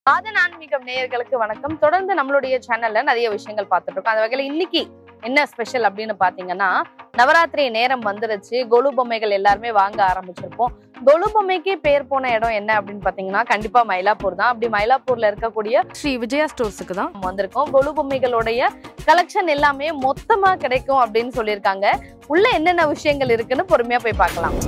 ஆதன் ஆன்மீகம் நேயர்களுக்கு வணக்கம். தொடர்ந்து நம்மளுடைய சேனல்ல நிறைய விஷயங்கள் பார்த்துட்டு இருக்கோம். அந்த வகையில இன்னைக்கு என்ன ஸ்பெஷல் அப்படின்னு பாத்தீங்கன்னா, நவராத்திரி நேரம் வந்துருச்சு. கொலு பொம்மைகள் எல்லாருமே வாங்க ஆரம்பிச்சிருப்போம். கொலு பொம்மைக்கு பேர் போன இடம் என்ன அப்படின்னு பாத்தீங்கன்னா கண்டிப்பா மயிலாப்பூர் தான். அப்படி மயிலாப்பூர்ல இருக்கக்கூடிய ஸ்ரீ விஜயா ஸ்டோர்ஸுக்கு தான் வந்திருக்கோம். கொலு பொம்மைகளுடைய கலெக்ஷன் எல்லாமே மொத்தமா கிடைக்கும் அப்படின்னு சொல்லியிருக்காங்க. உள்ள என்னென்ன விஷயங்கள் இருக்குன்னு பொறுமையா போய் பார்க்கலாம்.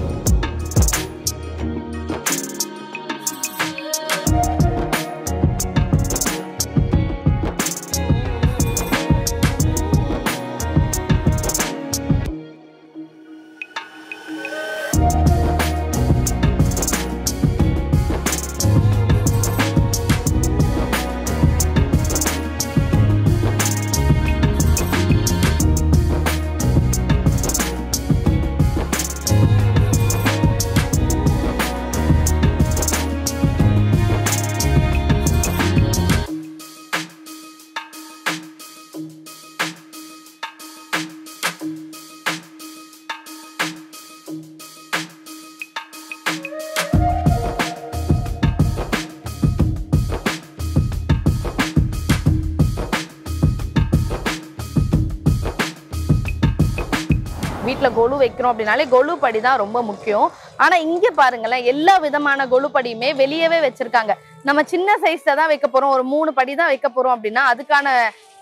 வீட்டுல கொலு வைக்கிறோம் அப்படின்னாலே கொலு படி தான் ரொம்ப முக்கியம். ஆனா இங்க பாருங்களேன், எல்லா விதமான கொலு படியுமே வெளியவே வச்சிருக்காங்க. நம்ம சின்ன சைஸ்ல தான் வைக்க போறோம், ஒரு 3 படி தான் வைக்க போறோம் அப்படின்னா அதுக்கான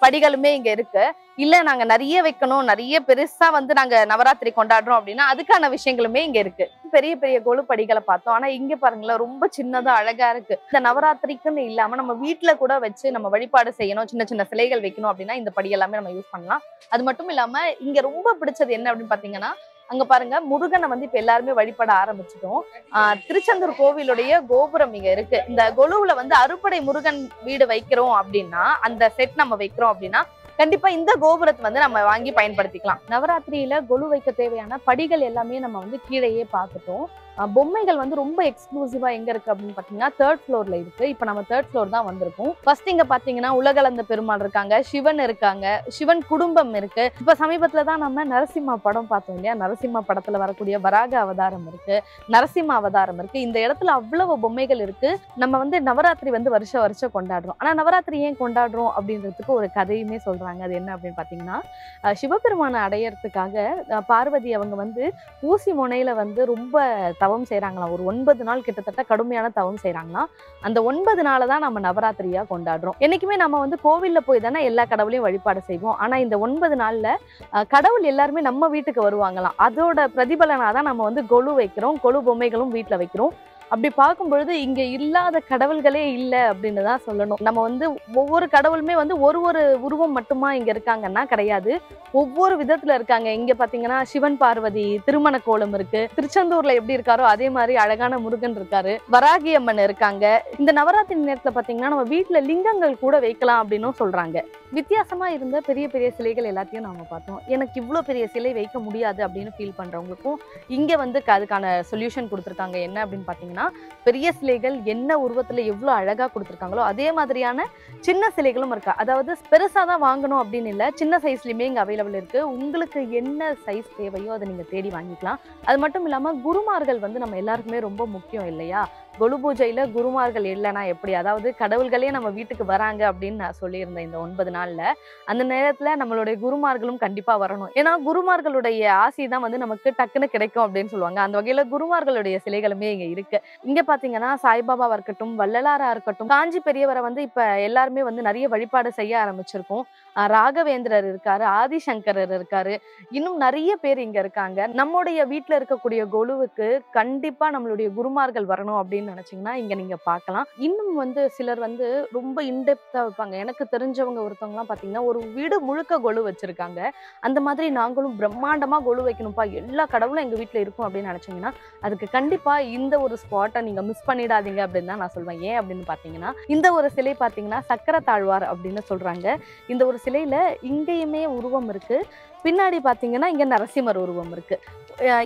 படிகளுமே இங்க இருக்கு. இல்ல நாங்க நிறைய வைக்கணும், நிறைய பெருசா நாங்க நவராத்திரி கொண்டாடுறோம் அப்படின்னா அதுக்கான விஷயங்களுமே இங்க இருக்கு. பெரிய பெரிய கொலு படிகளை பார்த்தோம். ஆனா இங்க பாருங்களேன், ரொம்ப சின்னதா அழகா இருக்கு. இந்த நவராத்திரிக்குன்னு இல்லாம நம்ம வீட்டுல கூட வச்சு நம்ம வழிபாடு செய்யணும், சின்ன சின்ன சிலைகள் வைக்கணும் அப்படின்னா இந்த படி எல்லாமே நம்ம யூஸ் பண்ணலாம். அது மட்டும் இல்லாம இங்க ரொம்ப பிடிச்சது என்ன அப்படின்னு பாத்தீங்கன்னா, அங்க பாருங்க முருகனை இப்ப எல்லாருமே வழிபட ஆரம்பிச்சிட்டோம். திருச்செந்தூர் கோவிலுடைய கோபுரம் இங்க இருக்கு. இந்த கொலுவுல அறுபடை முருகன் வீடு வைக்கிறோம் அப்படின்னா, அந்த செட் நம்ம வைக்கிறோம் அப்படின்னா கண்டிப்பா இந்த கோபுரத்தை நம்ம வாங்கி பயன்படுத்திக்கலாம். நவராத்திரியில கொலு வைக்க தேவையான படிகள் எல்லாமே நம்ம கீழேயே பார்த்துட்டோம். பொம்மைகள் ரொம்ப எக்ஸ்க்ளூசிவா எங்க இருக்கு அப்படின்னு பாத்தீங்கன்னா 3rd ஃப்ளோர்ல இருக்கு. இப்ப நம்ம 3rd ஃப்ளோர் தான் வந்திருக்கோம். ஃபர்ஸ்ட் இங்க பாத்தீங்கன்னா உலகளந்த பெருமாள் இருக்காங்க, சிவன் இருக்காங்க, சிவன் குடும்பம் இருக்கு. இப்ப சமீபத்துல தான் நம்ம நரசிம்மா படம் பார்த்தோம் இல்லையா? நரசிம்மா படத்துல வரக்கூடிய வராக அவதாரம் இருக்கு, நரசிம்ம அவதாரம் இருக்கு. இந்த இடத்துல அவ்வளவு பொம்மைகள் இருக்கு. நம்ம நவராத்திரி வருஷம் கொண்டாடுறோம். ஆனா நவராத்திரி ஏன் கொண்டாடுறோம் அப்படின்றதுக்கு ஒரு கதையுமே சொல்றாங்க. அது என்ன அப்படின்னு பாத்தீங்கன்னா, சிவபெருமானை அடையறதுக்காக பார்வதி அவங்க ஊசி முனையில ரொம்ப தவம் செய்யறாங்களாம். ஒரு 9 நாள் கிட்டத்தட்ட கடுமையான தவம் செய்யறாங்களாம். அந்த 9 நாளை தான் நம்ம நவராத்திரியா கொண்டாடுறோம். என்னைக்குமே நம்ம கோவில்ல போய் தானே எல்லா கடவுளையும் வழிபாடு செய்வோம். ஆனா இந்த 9 நாள்ல கடவுள் எல்லாருமே நம்ம வீட்டுக்கு வருவாங்களாம். அதோட பிரதிபலனாதான் நம்ம கொலு வைக்கிறோம், கொலு பொம்மைகளும் வீட்டுல வைக்கிறோம். அப்படி பார்க்கும் பொழுது இங்க இல்லாத கடவுள்களே இல்லை அப்படின்னு தான் சொல்லணும். நம்ம ஒவ்வொரு கடவுளுமே ஒரு உருவம் மட்டுமா இங்க இருக்காங்கன்னா கிடையாது, ஒவ்வொரு விதத்துல இருக்காங்க. இங்க பாத்தீங்கன்னா சிவன் பார்வதி திருமண கோலம் இருக்கு, திருச்செந்தூர்ல எப்படி இருக்காரோ அதே மாதிரி அழகான முருகன் இருக்காரு, வராகி அம்மன் இருக்காங்க. இந்த நவராத்திரி நேரத்துல பாத்தீங்கன்னா நம்ம வீட்டுல லிங்கங்கள் கூட வைக்கலாம் அப்படின்னு சொல்றாங்க. வித்தியாசமா இருந்த பெரிய பெரிய சிலைகள் எல்லாத்தையும் நாம பார்த்தோம். எனக்கு இவ்வளவு பெரிய சிலை வைக்க முடியாது அப்படின்னு ஃபீல் பண்றவங்களுக்கும் இங்க அதுக்கான சொல்யூஷன் கொடுத்துருக்காங்க. என்ன அப்படின்னு பாத்தீங்கன்னா, பெரிய சிலைகள் என்ன உருவத்துல எவ்வளவு அழகா கொடுத்துருக்காங்களோ அதே மாதிரியான சின்ன சிலைகளும் இருக்கா. அதாவது பெருசா தான் வாங்கணும் அப்படின்னு இல்ல, சின்ன சைஸ்லயுமே இங்க அவைலபிள் இருக்கு. உங்களுக்கு என்ன சைஸ் தேவையோ அதை நீங்க தேடி வாங்கிக்கலாம். அது மட்டும் இல்லாம குருமார்கள் நம்ம எல்லாருக்குமே ரொம்ப முக்கியம் இல்லையா? கொலு பூஜையில குருமார்கள் இல்லைன்னா எப்படி? அதாவது கடவுள்களே நம்ம வீட்டுக்கு வராங்க அப்படின்னு நான் சொல்லியிருந்தேன். இந்த 9 நாள்ல அந்த நேரத்துல நம்மளுடைய குருமார்களும் கண்டிப்பா வரணும். ஏன்னா குருமார்களுடைய ஆசி தான் நமக்கு டக்குன்னு கிடைக்கும் அப்படின்னு சொல்லுவாங்க. அந்த வகையில குருமார்களுடைய சிலைகளுமே இங்க இருக்கு. இங்க பாத்தீங்கன்னா சாய்பாபாவா இருக்கட்டும், வள்ளலாரா இருக்கட்டும், காஞ்சி பெரியவரை இப்ப எல்லாருமே நிறைய வழிபாடு செய்ய ஆரம்பிச்சிருக்கோம். ராகவேந்திரர் இருக்காரு, ஆதிசங்கரர் இருக்காரு, இன்னும் நிறைய பேர் இங்க இருக்காங்க. நம்முடைய வீட்டுல இருக்கக்கூடிய கொலுவுக்கு கண்டிப்பா நம்மளுடைய குருமார்கள் வரணும் அப்படின்னு நினைச்சீங்கன்னா இங்க நீங்க பார்க்கலாம். இன்னும் சிலர் ரொம்ப இன்டெப்தா வைப்பாங்க. எனக்கு தெரிஞ்சவங்க ஒருத்தவங்க எல்லாம் பாத்தீங்கன்னா ஒரு வீடு முழுக்க கொலு வச்சிருக்காங்க. அந்த மாதிரி நாங்களும் பிரம்மாண்டமா கொலு வைக்கணும்ப்பா, எல்லா கடவுளும் எங்க வீட்டுல இருக்கும் அப்படின்னு நினைச்சீங்கன்னா அதுக்கு கண்டிப்பா இந்த ஒரு ஸ்பாட்டை நீங்க மிஸ் பண்ணிடாதீங்க அப்படின்னு தான் நான் சொல்வேன். ஏன் அப்படின்னு பாத்தீங்கன்னா, இந்த ஒரு சிலை பாத்தீங்கன்னா சக்கர தாழ்வார் அப்படின்னு சொல்றாங்க. இந்த ஒரு சிலையில இங்கேயுமே உருவம் இருக்கு, பின்னாடி பாத்தீங்கன்னா இங்க நரசிம்மர் உருவம் இருக்கு.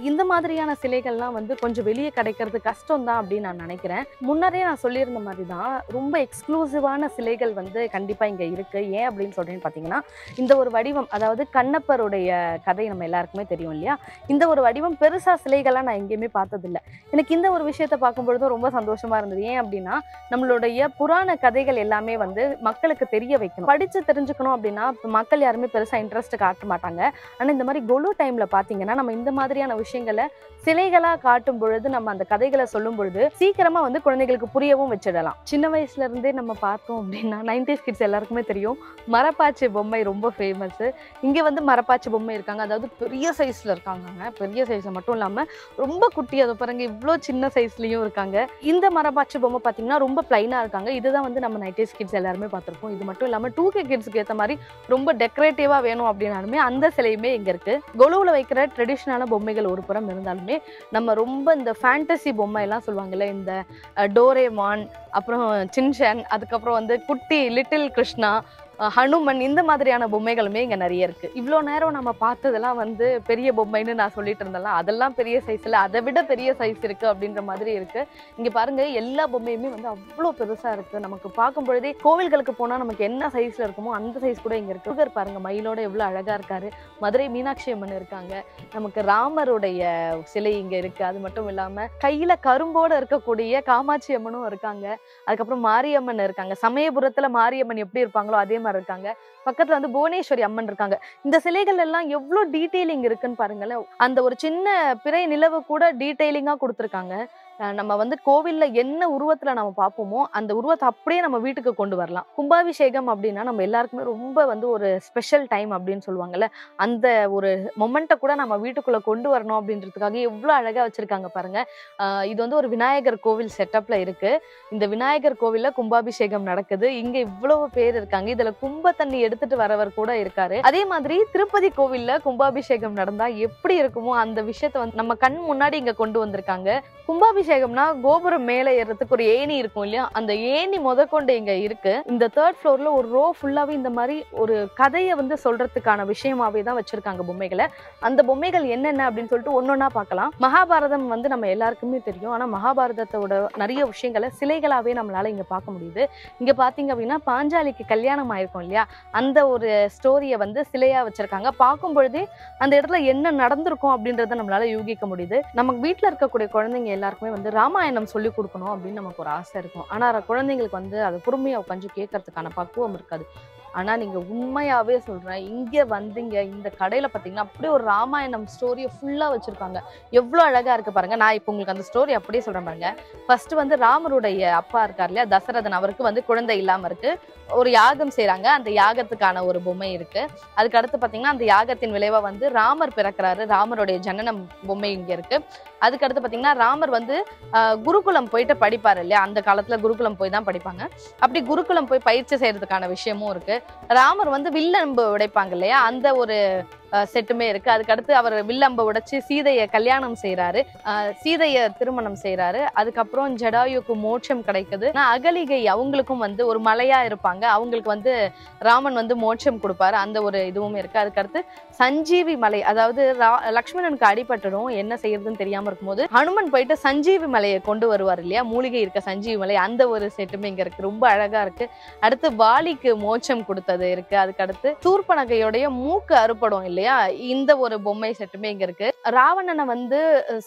இந்த மாதிரியான சிலைகள்லாம் வந்து கொஞ்சம் வெளியே கிடைக்கிறது கஷ்டம் தான் அப்படின்னு நான் நினைக்கிறேன். முன்னரே நான் சொல்லியிருந்த மாதிரி தான் ரொம்ப எக்ஸ்க்ளூசிவான சிலைகள் வந்து கண்டிப்பா இங்க இருக்கு. ஏன் அப்படின்னு சொல்றேன்னு பாத்தீங்கன்னா, இந்த ஒரு வடிவம், அதாவது கண்ணப்பருடைய கதை நம்ம எல்லாருக்குமே தெரியும் இல்லையா? இந்த ஒரு வடிவம் பெருசா சிலைகள்லாம் நான் எங்கேயுமே பார்த்ததில்ல. எனக்கு இந்த ஒரு விஷயத்த பார்க்கும்பொழுதும் ரொம்ப சந்தோஷமா இருந்தது. ஏன் அப்படின்னா, நம்மளுடைய புராண கதைகள் எல்லாமே வந்து மக்களுக்கு தெரிய வைக்கணும். படிச்சு தெரிஞ்சுக்கணும் அப்படின்னா மக்கள் யாருமே பெருசா இன்ட்ரெஸ்ட் காட்ட மாட்டாங்க. ஆனா இந்த மாதிரி கொலு டைம்ல பாத்தீங்கன்னா, நம்ம இந்த மாதிரியான விஷயங்களை சிலைகளா காட்டும் பொழுது, நம்ம அந்த கதைகளை சொல்லும் பொழுது சீக்கிரமா வந்து குழந்தைகளுக்கு புரியவும் வச்சிடலாம். சின்ன வயசுல இருந்தே நம்ம பார்த்தோம் அப்படின்னா 90s கிட்ஸ் எல்லாருக்குமே தெரியும், மரப்பாச்சி பொம்மை ரொம்ப ஃபேமஸ். இங்க வந்து மரப்பாச்சி பொம்மை இருக்காங்க, அதாவது பெரிய சைஸ்ல இருக்காங்க. பெரிய சைஸ்ல மட்டும் இல்லாம ரொம்ப குட்டி, அதை பாருங்க இவ்வளோ சின்ன சைஸ்லயும் இருக்காங்க. இந்த மரப்பாச்சி பொம்மை பாத்தீங்கன்னா ரொம்ப பிளைனா இருக்காங்க. இதுதான் வந்து நம்ம 90s கிட்ஸ் எல்லாருமே பார்த்திருப்போம். இது மட்டும் இல்லாம 2K கிட்ஸ்க்கு ஏற்ற மாதிரி ரொம்ப டெக்கரேட்டிவா வேணும் அப்படின்னாலுமே அந்த சிலையுமே இங்க இருக்கு. கொலுவுல வைக்கிற ட்ரெடிஷ்னலான பொம்மைகள் ஒரு புறம் இருந்தாலுமே, நம்ம ரொம்ப இந்த ஃபேண்டசி பொம்மை எல்லாம் சொல்லுவாங்கல்ல, இந்த டோரேமான், அப்புறம் சின்சான், அதுக்கப்புறம் வந்து குட்டி லிட்டில் கிருஷ்ணா, ஹனுமன், இந்த மாதிரியான பொம்மைகளுமே இங்க நிறைய இருக்கு. இவ்வளோ நேரம் நம்ம பார்த்ததெல்லாம் வந்து பெரிய பொம்மைன்னு நான் சொல்லிட்டு இருந்தேன், அதெல்லாம் பெரிய சைஸ்ல அதை விட பெரிய சைஸ் இருக்கு அப்படின்ற மாதிரி இருக்கு. இங்க பாருங்க எல்லா பொம்மையுமே வந்து அவ்வளோ பெருசா இருக்கு. நமக்கு பார்க்கும் பொழுதே கோவில்களுக்கு போனா நமக்கு என்ன சைஸ்ல இருக்குமோ அந்த சைஸ் கூட இங்க இருக்கு. பாருங்க மயிலோட எவ்வளவு அழகா இருக்காரு. மதுரை மீனாட்சி அம்மன் இருக்காங்க. நமக்கு ராமருடைய சிலை இங்க இருக்கு. அது மட்டும் இல்லாம கையில கரும்போட இருக்கக்கூடிய காமாட்சி அம்மனும் இருக்காங்க. அதுக்கப்புறம் மாரியம்மன் இருக்காங்க. சமயபுரத்துல மாரியம்மன் எப்படி இருப்பாங்களோ அதே மாதிரி இருக்காங்க. பக்கத்துல வந்து புவனேஸ்வரி அம்மன் இருக்காங்க. இந்த சிலைகள் எல்லாம் எவ்வளவு டீடைலிங் இருக்குன்னு பாருங்களேன். அந்த ஒரு சின்ன பிறை நிலவு கூட டீடைலிங்கா கொடுத்துருக்காங்க. நம்ம வந்து கோவில்ல என்ன உருவத்துல நம்ம பார்ப்போமோ அந்த உருவத்தை அப்படியே நம்ம வீட்டுக்கு கொண்டு வரலாம். கும்பாபிஷேகம் அப்படின்னா நம்ம எல்லாருக்குமே ரொம்ப வந்து ஒரு ஸ்பெஷல் டைம் அப்படின்னு சொல்லுவாங்கல்ல, அந்த ஒரு மொமெண்ட்டை கூட நம்ம வீட்டுக்குள்ள கொண்டு வரணும் அப்படின்றதுக்காக எவ்வளவு அழகா வச்சிருக்காங்க பாருங்க. இது வந்து ஒரு விநாயகர் கோவில் செட்டப்ல இருக்கு. இந்த விநாயகர் கோவில்ல கும்பாபிஷேகம் நடக்குது. இங்க இவ்வளவு பேர் இருக்காங்க. இதுல கும்ப தண்ணி எடுத்துட்டு வரவர் கூட இருக்காரு. அதே மாதிரி திருப்பதி கோவில்ல கும்பாபிஷேகம் நடந்தா எப்படி இருக்குமோ அந்த விஷயத்த வந்து நம்ம கண் முன்னாடி இங்க கொண்டு வந்திருக்காங்க. கும்பாபிஷேகம்னா கோபுரம் மேல ஏறதுக்கு ஒரு ஏணி இருக்கும் இல்லையா, அந்த ஏணி முதற்கொண்டு இங்க இருக்கு. இந்த 3rd ஃப்ளோர்ல ஒரு ரோ ஃபுல்லாவே இந்த மாதிரி ஒரு கதையை வந்து சொல்றதுக்கான விஷயமாவே தான் வச்சிருக்காங்க பொம்மைகளை. அந்த பொம்மைகள் என்னென்ன அப்படின்னு சொல்லிட்டு ஒன்னொன்னா பார்க்கலாம். மகாபாரதம் வந்து நம்ம எல்லாருக்குமே தெரியும். ஆனா மகாபாரதத்தோட நிறைய விஷயங்களை சிலைகளாவே நம்மளால இங்க பார்க்க முடியுது. இங்க பாத்தீங்க அப்படின்னா பாஞ்சாலிக்கு கல்யாணம் ஆயிருக்கும் இல்லையா, அந்த ஒரு ஸ்டோரியை வந்து சிலையா வச்சிருக்காங்க. பார்க்கும் பொழுதே அந்த இடத்துல என்ன நடந்திருக்கும் அப்படின்றத நம்மளால யூகிக்க முடியுது. நமக்கு வீட்டுல இருக்கக்கூடிய குழந்தைங்க எல்லாருக்குமே வந்து ராமாயணம் சொல்லி கொடுக்கணும் அப்படின்னு நமக்கு ஒரு ஆசை இருக்கும். ஆனா குழந்தைங்களுக்கு வந்து அதை பொறுமையா உட்காந்து கேட்கறதுக்கான பக்குவம் இருக்காது. ஆனா நீங்க உண்மையாவே சொல்றேன், இங்க வந்தீங்க இந்த கடையில பாத்தீங்கன்னா அப்படியே ஒரு ராமாயணம் ஸ்டோரியை ஃபுல்லா வச்சிருக்காங்க. எவ்வளவு அழகா இருக்கு பாருங்க. நான் இப்ப உங்களுக்கு அந்த ஸ்டோரி அப்படியே சொல்றேன் பாருங்க. ஃபர்ஸ்ட் வந்து ராமருடைய அப்பா இருக்கார் இல்லையா தசரதன், அவருக்கு வந்து குழந்தை இல்லாம இருக்கு. ஒரு யாகம் செய்யறாங்க. அந்த யாகத்துக்கான ஒரு பொம்மை இருக்கு. அதுக்கு அடுத்து பாத்தீங்கன்னா அந்த யாகத்தின் விளைவா வந்து ராமர் பிறக்கிறாரு. ராமருடைய ஜனனம் பொம்மை இங்க இருக்கு. அதுக்கு அடுத்து பாத்தீங்கன்னா ராமர் வந்து குருகுலம் போயிட்டு படிப்பாரு இல்லையா, அந்த காலத்துல குருகுலம் போய் தான் படிப்பாங்க. அப்படி குருகுலம் போய் பயிற்சி செய்யறதுக்கான விஷயமும் இருக்கு. ராமர் வந்து வில்லம்பு உடைப்பாங்க இல்லையா, அந்த ஒரு செட்டுமே இருக்கு. அதுக்கடுத்து அவர் வில்லம்ப உடைச்சு சீதையை கல்யாணம் செய்யறாரு, சீதைய திருமணம் செய்யறாரு. அதுக்கப்புறம் ஜடாயுக்கு மோட்சம் கிடைக்குது. அகலிகை அவங்களுக்கும் வந்து ஒரு மலையா இருப்பாங்க, அவங்களுக்கு வந்து ராமன் வந்து மோட்சம் கொடுப்பாரு. அந்த ஒரு இதுவும் இருக்கு. அதுக்கடுத்து சஞ்சீவி மலை, அதாவது லக்ஷ்மணனுக்கு அடிபட்டுடும், என்ன செய்யறதுன்னு தெரியாம இருக்கும்போது ஹனுமன் போயிட்டு சஞ்சீவி மலையை கொண்டு வருவார் இல்லையா, மூலிகை இருக்க சஞ்சீவி மலை, அந்த ஒரு செட்டுமே இங்க இருக்கு. ரொம்ப அழகா இருக்கு. அடுத்து வாலிக்கு மோட்சம் கொடுத்தது இருக்கு. அதுக்கடுத்து சூர்பனகையோடைய மூக்கு அறுபடும் இல்லையா, இந்த ஒரு பொம்மை செட்டுமே இங்க இருக்கு. ராவணனை வந்து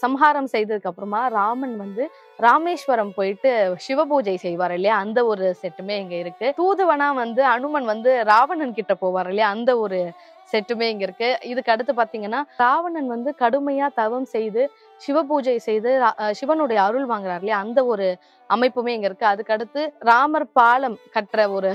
சம்ஹாரம் செய்ததுக்கு அப்புறமா ராமன் வந்து ராமேஸ்வரம் போயிட்டு சிவ பூஜை செய்வார் இல்லையா, அந்த ஒரு செட்டுமே இங்க இருக்கு. தூதுவனா வந்து அனுமன் வந்து ராவணன் கிட்ட போவார் இல்லையா, அந்த ஒரு செட்டுமே இங்க இருக்கு. இதுக்கு அடுத்து பாத்தீங்கன்னா ராவணன் வந்து கடுமையா தவம் செய்து சிவ பூஜை செய்து சிவனுடைய அருள் வாங்குறாரு இல்லையா, அந்த ஒரு அமைப்புமே இங்க இருக்கு. அதுக்கு அடுத்து ராமர் பாலம் கட்டுற ஒரு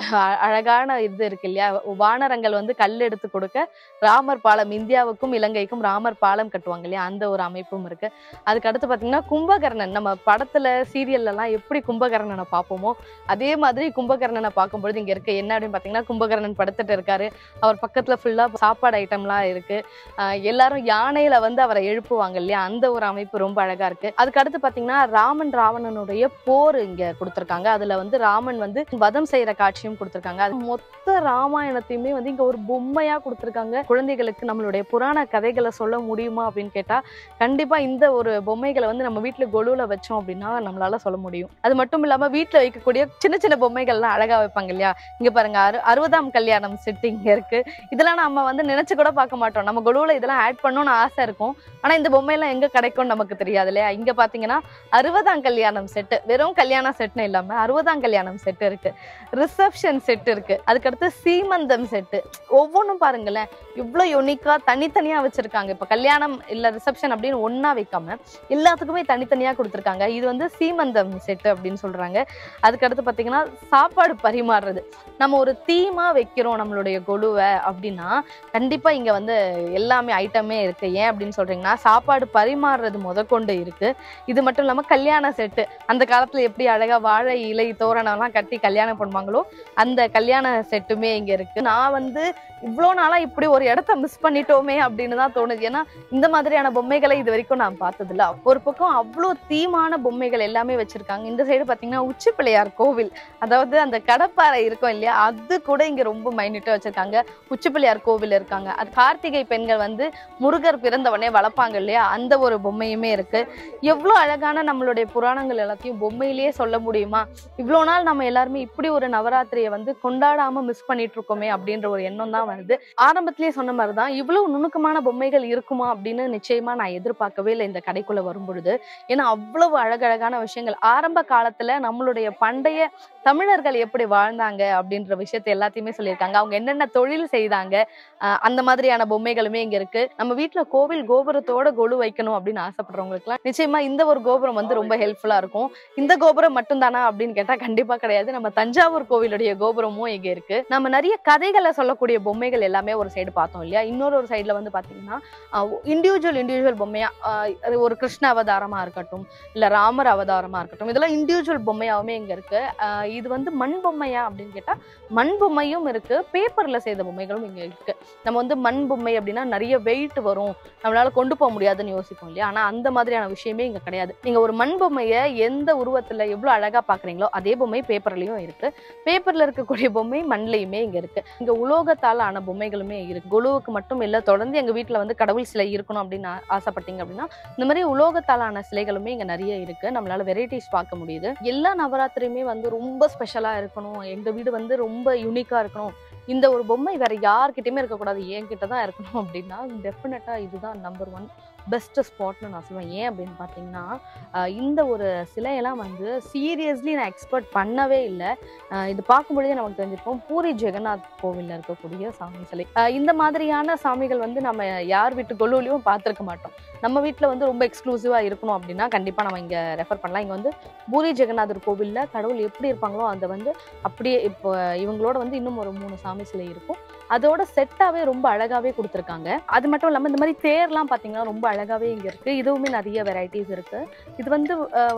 அழகான இது இருக்கு இல்லையா, வானரங்கள் வந்து கல் எடுத்து கொடுக்க ராமர் பாலம், இந்தியாவுக்கும் இலங்கைக்கும் ராமர் பாலம் கட்டுவாங்க இல்லையா, அந்த ஒரு அமைப்பும் இருக்கு. அதுக்கு அடுத்து பாத்தீங்கன்னா கும்பகர்ணன், நம்ம படத்துல சீரியல்லாம் எப்படி கும்பகர்ணனை பார்ப்போமோ அதே மாதிரி கும்பகர்ணனை பார்க்கும்பொழுது இங்க இருக்கு. என்ன அப்படின்னு பாத்தீங்கன்னா, கும்பகர்ணன் படுத்துட்டு இருக்காரு. அவர் பக்கத்துல ஃபுல்லா சாப்பாடு ஐட்டம்லாம் இருக்கு. எல்லாரும் யானையில வந்து அவரை எழுப்புவாங்க இல்லையா, அந்த ஒரு அமைப்பு ரொம்ப அழகா இருக்கு. அதுக்கு அடுத்து பாத்தீங்கன்னா ராமன் ராவணனுடைய போர் இங்க கொடுத்திருக்காங்க. அதுல வந்து ராமன் வந்து வதம் செய்யற காட்சியும் கொடுத்திருக்காங்க. அது மொத்த ராமாயணத்தையுமே வந்து இங்க ஒரு பொம்மையா கொடுத்திருக்காங்க. குழந்தைகளுக்கு நம்மளுடைய புராண கதைகளை சொல்ல முடியுமா அப்படின்னு கேட்டா கண்டிப்பா இந்த ஒரு பொம்மைகளை வந்து நம்ம வீட்டுல கொலுல வச்சோம் அப்படின்னா நம்மளால சொல்ல முடியும். அது மட்டும் இல்லாம வீட்டுல வைக்கக்கூடிய சின்ன சின்ன பொம்மைகள்லாம் அழகா வைப்பாங்க இல்லையா. இங்க பாருங்க 60ஆம் கல்யாணம் செட் இங்க இருக்கு. இதெல்லாம் நம்ம வந்து நினைச்சு கூட பார்க்க மாட்டோம். நம்ம கொலுல இதெல்லாம் ஆட் பண்ணணும்னு ஆசை இருக்கும். ஆனா இந்த பொம்மையெல்லாம் எங்க கிடைக்கும்னு நமக்கு தெரியாது இல்லையா. இங்க பாத்தீங்கன்னா 60ஆம் கல்யாணம் செட்டு, வெறும் கல்யாண செட்னு இல்லாம 60ஆம் கல்யாணம் செட் இருக்கு, ரிசப்ஷன் செட் இருக்கு, அதுக்கடுத்து சீமந்தம் செட்டு. ஒவ்வொன்றும் பாருங்களேன் இவ்வளவு யூனிக்கா தனித்தனியா வச்சிருக்காங்க. இப்ப கல்யாணம் இல்ல ரிசப்ஷன் அப்படின்னு ஒன்னா வைக்காம எல்லாத்துக்குமே தனித்தனியா கொடுத்துருக்காங்க. இது வந்து சீமந்தம் செட்டு அப்படின்னு சொல்றாங்க. அதுக்கடுத்து பாத்தீங்கன்னா சாப்பாடு பரிமாறுறது. நம்ம ஒரு தீமா வைக்கிறோம் நம்மளுடைய கொலுவை அப்படின்னா கண்டிப்பா இங்க வந்து எல்லாமே ஐட்டமே இருக்கு. ஏன் அப்படின்னு சொல்றீங்கன்னா சாப்பாடு பரிமாறுறது முதற்கொண்டு இருக்கு. இது மட்டும் இல்லாம கல்யாண செட்டு, அந்த காலத்துல எப்படி அழகா வாழை இலை தோரணம் எல்லாம் கட்டி கல்யாணம் பண்ணுவாங்களோ அந்த கல்யாண செட்டுமே இங்க இருக்கு. நான் வந்து இவ்வளோ நாளா இப்படி ஒரு இடத்த மிஸ் பண்ணிட்டோமே அப்படின்னு தான் தோணுது. ஏன்னா இந்த மாதிரியான பொம்மைகளை இது வரைக்கும் நான் பார்த்தது இல்ல. ஒரு பக்கம் அவ்வளோ தீமான பொம்மைகள் எல்லாமே வச்சிருக்காங்க. இந்த சைடு பாத்தீங்கன்னா உச்சி பிள்ளையார் கோவில், அதாவது அந்த கடப்பாறை இருக்கும் இல்லையா, அது கூட இங்க ரொம்ப மைனியூட்டா வச்சிருக்காங்க. உச்சி பிள்ளையார் கோவில் இருக்காங்க. அது கார்த்திகை பெண்கள் வந்து முருகர் பிறந்தவனே வளர்ப்பாங்க இல்லையா, அந்த ஒரு பொம்மையுமே இருக்கு. எவ்வளவு அழகான நம்மளுடைய புராணங்கள் எல்லாத்தையும் பொம்மையிலேயே சொல்ல முடியுமா. இவ்வளவு நாள் நம்ம எல்லாருமே இப்படி ஒரு நவராத்திரியை வந்து கொண்டாடாம மிஸ் பண்ணிட்டு இருக்கோமே அப்படின்ற ஒரு எண்ணம் தான் வருது. ஆரம்பத்திலேயே சொன்ன மாதிரிதான் இவ்வளவு நுணுக்கமான பொம்மைகள் இருக்குமா அப்படின்னு நிச்சயமா நான் எதிர்பார்க்கவே இல்லை இந்த கடைக்குள்ள வரும் பொழுது. ஏன்னா அவ்வளவு அழகழகான விஷயங்கள் ஆரம்ப காலத்துல நம்மளுடைய பண்டைய தமிழர்கள் எப்படி வாழ்ந்தாங்க அப்படின்ற விஷயத்த எல்லாத்தையுமே சொல்லியிருக்காங்க. அவங்க என்னென்ன தொழில் செய்தாங்க, அந்த மாதிரியான பொம்மைகளுமே இங்க இருக்கு. நம்ம வீட்டுல கோவில் கோபுரத்தோட கொலு வைக்கணும் அப்படின்னு ஆசைப்படுறவங்களுக்கு எல்லாம் நிச்சயமா இந்த ஒரு கோபுரம் வந்து ரொம்ப ஹெல்ப்ஃபுல்லா இருக்கும். இந்த கோபுரம் மட்டும் தானா அப்படின்னு கேட்டா கண்டிப்பா கிடையாது. நம்ம தஞ்சாவூர் கோவிலுடைய கோபுரமும் இங்க இருக்கு. நம்ம நிறைய கதைகளை சொல்லக்கூடிய பொம்மைகள் எல்லாமே ஒரு சைடு பார்த்தோம் இல்லையா. இன்னொரு ஒரு சைடுல வந்து பாத்தீங்கன்னா இண்டிவிஜுவல் பொம்மையா, ஒரு கிருஷ்ண அவதாரமா இருக்கட்டும் இல்ல ராமர் அவதாரமா இருக்கட்டும், இதெல்லாம் இண்டிவிஜுவல் பொம்மையாவுமே இங்க இருக்கு. இது வந்து மண் பொம்மையா அப்படின்னு கேட்டா மண் பொம்மையும் இருக்கு, பேப்பர்ல செய்த பொம்மைகளும் இங்க இருக்கு. நம்ம வந்து மண் பொம்மை அப்படின்னா நிறைய வெயிட் வரும், நம்மளால கொண்டு போக முடியாதுன்னு யோசிப்போம் இல்லையா. ஆனா அந்த மாதிரியான விஷயமே இங்க கிடையாது. நீங்க ஒரு மண் பொம்மையை எந்த உருவத்துல எவ்வளவு அழகா பாக்குறீங்களோ அதே பொம்மை பேப்பர்லயும் இருக்கு. பேப்பர்ல இருக்கக்கூடிய பொம்மை மண்லையுமே இங்க இருக்கு. இங்க உலோகத்தால ஆன பொம்மைகளுமே இருக்கு. கொலுவுக்கு மட்டும் இல்ல, தொடர்ந்து எங்க வீட்டுல வந்து கடவுள் சிலை இருக்கணும் அப்படின்னு ஆசைப்பட்டீங்க அப்படின்னா இந்த மாதிரி உலோகத்தாலான சிலைகளுமே இங்க நிறைய இருக்கு. நம்மளால வெரைட்டிஸ் பார்க்க முடியுது. எல்லா நவராத்திரியுமே வந்து ரொம்ப ஸ்பெஷலா இருக்கணும், எங்க வீடு வந்து ரொம்ப யூனிக்கா இருக்கணும், இந்த ஒரு பொம்மை வேற யார்கிட்டயுமே இருக்கக்கூடாது, என்கிட்ட தான் இருக்கணும் அப்படின்னா டெஃபினட்டா இதுதான் நம்பர் 1 பெஸ்ட் ஸ்பாட்னு நான் சொல்லுவேன். ஏன் அப்படின்னு பார்த்தீங்கன்னா இந்த ஒரு சிலையெல்லாம் வந்து சீரியஸ்லி நான் எக்ஸ்பெக்ட் பண்ணவே இல்லை. இது பார்க்கும்பொழுதே நமக்கு தெரிஞ்சிருப்போம் பூரி ஜெகநாத் கோவிலில் இருக்கக்கூடிய சாமி சிலை. இந்த மாதிரியான சாமிகள் வந்து நம்ம யார் வீட்டு கொலுவிலையும் பார்த்துருக்க மாட்டோம். நம்ம வீட்டில் வந்து ரொம்ப எக்ஸ்க்ளூசிவாக இருக்கணும் அப்படின்னா கண்டிப்பாக நம்ம இங்கே ரெஃபர் பண்ணலாம். இங்கே வந்து பூரி ஜெகநாதர் கோவிலில் கடவுள் எப்படி இருப்பாங்களோ அதை வந்து அப்படியே இப்போ இவங்களோட வந்து இன்னும் ஒரு 3 சாமி சிலை இருக்கும். அதோட செட்டாவே ரொம்ப அழகாவே கொடுத்துருக்காங்க. அது மட்டும் இல்லாமல் இந்த மாதிரி தேர்லாம் பார்த்தீங்கன்னா ரொம்ப அழகாவே இங்கே இருக்கு. இதுவுமே நிறைய வெரைட்டிஸ் இருக்கு. இது வந்து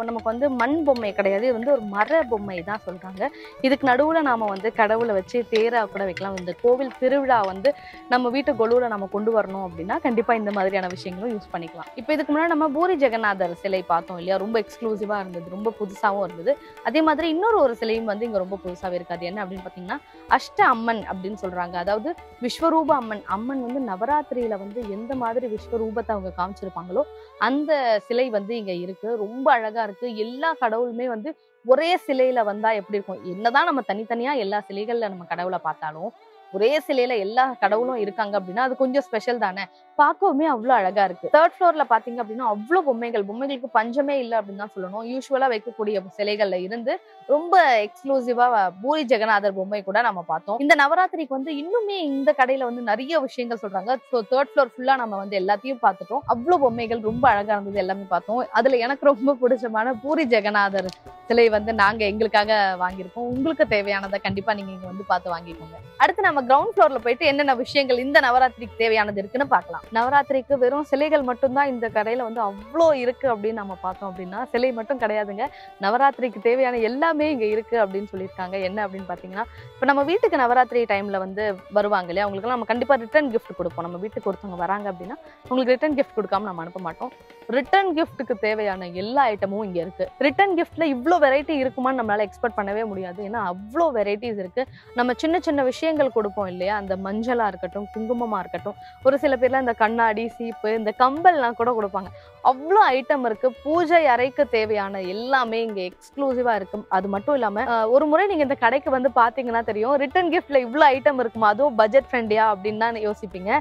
நமக்கு வந்து மண் பொம்மை கிடையாது, இது வந்து ஒரு மர பொம்மை தான் சொல்றாங்க. இதுக்கு நடுவில் நாம வந்து கடவுளை வச்சு தேரா கூட வைக்கலாம். இந்த கோவில் திருவிழா வந்து நம்ம வீட்டு கொலுவில் நம்ம கொண்டு வரணும் அப்படின்னா கண்டிப்பா இந்த மாதிரியான விஷயங்களும் யூஸ் பண்ணிக்கலாம். இப்போ இதுக்கு முன்னாடி நம்ம பூரி ஜெகநாதர் சிலை பார்த்தோம் இல்லையா, ரொம்ப எக்ஸ்க்ளூசிவா இருந்தது, ரொம்ப புதுசாகவும் இருந்தது. அதே மாதிரி இன்னொரு ஒரு சிலையும் வந்து இங்க ரொம்ப புதுசாவே இருக்காது. என்ன அப்படின்னு பார்த்தீங்கன்னா அஷ்ட அம்மன் அப்படின்னு சொல்றாங்க. அதாவது விஸ்வரூப அம்மன். அம்மன் வந்து நவராத்திரியில வந்து எந்த மாதிரி விஸ்வரூபத்தை அவங்க காமிச்சிருப்பாங்களோ அந்த சிலை வந்து இங்க இருக்கு. ரொம்ப அழகா இருக்கு. எல்லா கடவுளுமே வந்து ஒரே சிலையில வந்தா எப்படி இருக்கும், என்னதான் நம்ம தனித்தனியா எல்லா சிலைகள்ல நம்ம கடவுளை பார்த்தாலும் ஒரே சிலையில எல்லா கடவுளும் இருக்காங்க அப்படின்னா அது கொஞ்சம் ஸ்பெஷல் தானே. பார்க்கவுமே அவ்வளவு அழகா இருக்கு. 3rd ஃப்ளோர்ல பாத்தீங்க அப்படின்னா அவ்வளவு பொம்மைகளுக்கு பஞ்சமே இல்லை அப்படின்னு தான் சொல்லணும். யூஸ்வலா வைக்கக்கூடிய சிலைகள்ல இருந்து ரொம்ப எக்ஸ்க்ளூசிவா பூரி ஜெகநாதர் பொம்மை கூட நம்ம பார்த்தோம். இந்த நவராத்திரிக்கு வந்து இன்னுமே இந்த கடையில வந்து நிறைய விஷயங்கள் சொல்றாங்க. ஸோ 3rd ஃப்ளோர் ஃபுல்லா நம்ம வந்து எல்லாத்தையும் பார்த்துட்டோம். அவ்வளவு பொம்மைகள் ரொம்ப அழகா இருந்தது, எல்லாமே பார்த்தோம். அதுல எனக்கு ரொம்ப பிடிச்சமான பூரி ஜெகநாதர் சிலை வந்து நாங்க எங்களுக்காக வாங்கியிருக்கோம். உங்களுக்கு தேவையானதை கண்டிப்பா நீங்க இங்க வந்து பார்த்து வாங்கிக்கோங்க. அடுத்து நம்ம கிரவுண்ட் ஃப்ளோர்ல போயிட்டு என்னென்ன விஷயங்கள் இந்த நவராத்திரிக்கு தேவையானது இருக்குன்னு பார்க்கலாம். நவராத்திரிக்கு வெறும் சிலைகள் மட்டும்தான் இந்த கடையில வந்து அவ்வளோ இருக்கு அப்படின்னு நம்ம பார்த்தோம் அப்படின்னா, சிலை மட்டும் கிடையாதுங்க. நவராத்திரிக்கு தேவையான எல்லாமே இங்க இருக்கு அப்படின்னு சொல்லியிருக்காங்க. என்ன அப்படின்னு பாத்தீங்கன்னா, இப்ப நம்ம வீட்டுக்கு நவராத்திரி டைம்ல வந்து வருவாங்க இல்லையா, அவங்களுக்கு நம்ம கண்டிப்பா ரிட்டர்ன் கிஃப்ட் கொடுப்போம். நம்ம வீட்டுக்கு ஒருத்தவங்க வராங்க அப்படின்னா உங்களுக்கு ரிட்டர்ன் கிஃப்ட் கொடுக்காம நம்ம அனுப்ப மாட்டோம். ரிட்டர்ன் கிஃப்ட்டுக்கு தேவையான எல்லா ஐட்டமும் இங்க இருக்கு. ரிட்டர்ன் கிஃப்ட்ல இவ்வளோ வெரைட்டி இருக்குமான்னு நம்மளால எக்ஸ்பெக்ட் பண்ணவே முடியாது. ஏன்னா அவ்வளோ வெரைட்டிஸ் இருக்கு. நம்ம சின்ன சின்ன விஷயங்கள் கொடுப்போம் இல்லையா, அந்த மஞ்சளா இருக்கட்டும், குங்குமமா இருக்கட்டும், ஒரு சில பேர்லாம் இந்த கண்ணாடி, சீப்பு, இந்த கம்பல்லாம் கூட கொடுப்பாங்க. அவ்வளோ ஐட்டம் இருக்கு. பூஜை அறைக்கு தேவையான எல்லாமே இங்க எக்ஸ்க்ளூசிவா இருக்கு. அது மட்டும் இல்லாம ஒரு முறை நீங்க இந்த கடைக்கு வந்து பாத்தீங்கன்னா தெரியும், ரிட்டர்ன் கிஃப்ட்ல இவ்வளோ ஐட்டம் இருக்குமா, அதுவும் பட்ஜெட் ஃப்ரெண்ட்லியா அப்படின்னு தான் யோசிப்பீங்க.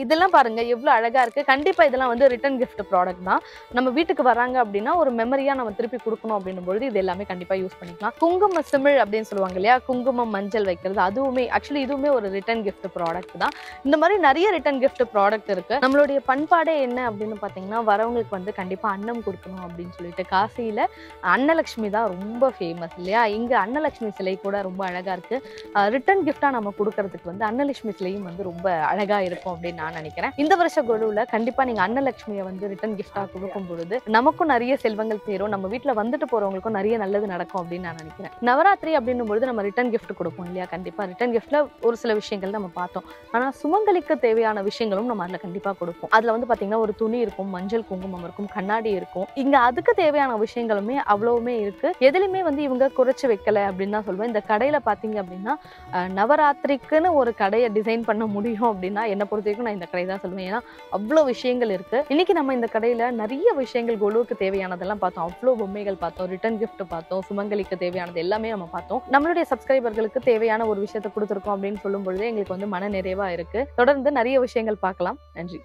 இதெல்லாம் பாருங்க எவ்வளவு அழகா இருக்கு. கண்டிப்பா இதெல்லாம் வந்து ரிட்டர்ன் கிஃப்ட் ப்ராடக்ட் தான். நம்ம வீட்டுக்கு வராங்க அப்படின்னா ஒரு மெமரியா நம்ம திருப்பி கொடுக்கணும் அப்படின்னும் பொழுது இது எல்லாமே கண்டிப்பா யூஸ் பண்ணிக்கலாம். குங்கும சிமிழ் அப்படின்னு சொல்லுவாங்க இல்லையா, குங்குமம் மஞ்சள் வைக்கிறது, அதுவுமே ஆக்சுவலி இதுவுமே ஒரு ரிட்டர்ன் கிஃப்ட் ப்ராடக்ட் தான். இந்த மாதிரி நிறைய ரிட்டர்ன் கிஃப்ட் ப்ராடக்ட் இருக்கு. நம்மளுடைய பண்பாடே என்ன அப்படின்னு பாத்தீங்கன்னா, வரவங்களுக்கு வந்து கண்டிப்பா அன்னம் கொடுக்கணும் அப்படின்னு சொல்லிட்டு காசியில அன்னலட்சுமி தான் ரொம்ப ஃபேமஸ் இல்லையா. இங்க அன்னலட்சுமி சிலை கூட ரொம்ப அழகா இருக்கு. ரிட்டர்ன் கிஃப்டா நம்ம கொடுக்கறதுக்கு வந்து அன்னலட்சுமி சிலையும் வந்து ரொம்ப அழகா இருக்கும் அப்படின்னு நான் நினைக்கிறேன். இந்த வருஷ கொலுவுல கண்டிப்பா நீங்க அன்னலட்சுமியை வந்து ரிட்டர்ன் கிஃப்டா கொடுக்கும் பொழுது நமக்கும் நிறைய செல்வங்கள் சேரும், நம்ம வீட்டுல வந்துட்டு போறவங்களுக்கும் நிறைய நல்லது நடக்கும் அப்படின்னு நான் நினைக்கிறேன். நவராத்திரி அப்படின்னும் பொழுது நம்ம ரிட்டர்ன் கிஃப்ட் கொடுப்போம் இல்லையா, கண்டிப்பா ரிட்டர்ன் கிஃப்ட்ல ஒரு சில விஷயங்கள் நம்ம பார்த்தோம். ஆனா சுமங்கலிக்கு தேவையான விஷயங்களும் நம்ம அதுல கண்டிப்பா கொடுப்போம். அதுல வந்து பாத்தீங்கன்னா ஒரு துணி இருக்கும், மஞ்சள் குங்குமம் இருக்கும், கண்ணாடி இருக்கும். இங்க அதுக்கு தேவையான விஷயங்களுமே அவ்வளவுமே இருக்கு. எதுலையுமே வந்து இவங்க குறைச்சு வைக்கல அப்படின்னு தான் சொல்லுவேன். இந்த கடையில பாத்தீங்க அப்படின்னா நவராத்திரிக்குன்னு ஒரு கடையை டிசைன் பண்ண முடியும் அப்படின்னா என்ன பொறுத்த வரைக்கும் நான் இந்த கடை தான் சொல்லுவேன். ஏன்னா அவ்வளவு விஷயங்கள் இருக்கு. இன்னைக்கு நம்ம இந்த கடையில நிறைய விஷயங்கள் கொலுவுக்கு தேவையானதெல்லாம் பார்த்தோம். அவ்வளோ பொம்மைகள் பார்த்தோம், ரிட்டர்ன் கிஃப்ட் பார்த்தோம், சுமங்கலிக்கு தேவையானது எல்லாமே நம்ம பார்த்தோம். நம்மளுடைய சப்ஸ்கிரைபர்களுக்கு தேவையான ஒரு விஷயத்தை கொடுத்துருக்கோம் அப்படின்னு சொல்லும் பொழுது எங்களுக்கு வந்து மன நிறைவா இருக்கு. தொடர்ந்து நிறைய விஷயங்கள் பார்க்கலாம். நன்றி.